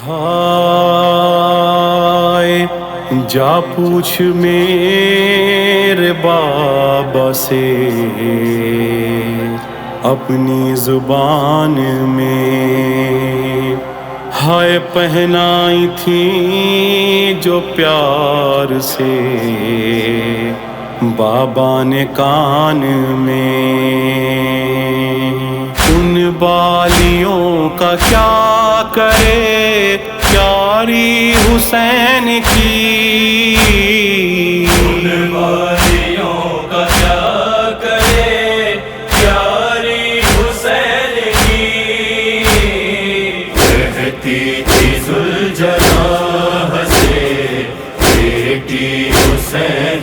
ہائے جا پوچھ میرے بابا سے اپنی زبان میں، ہائے پہنائی تھی جو پیار سے بابا نے کان میں، ان بالیوں کا کیا کرے پیاری حسین کی، ان بالیوں کا کیا کرے پیاری حسین کی، کہتی تھی ذوالجلال سے بیٹی حسین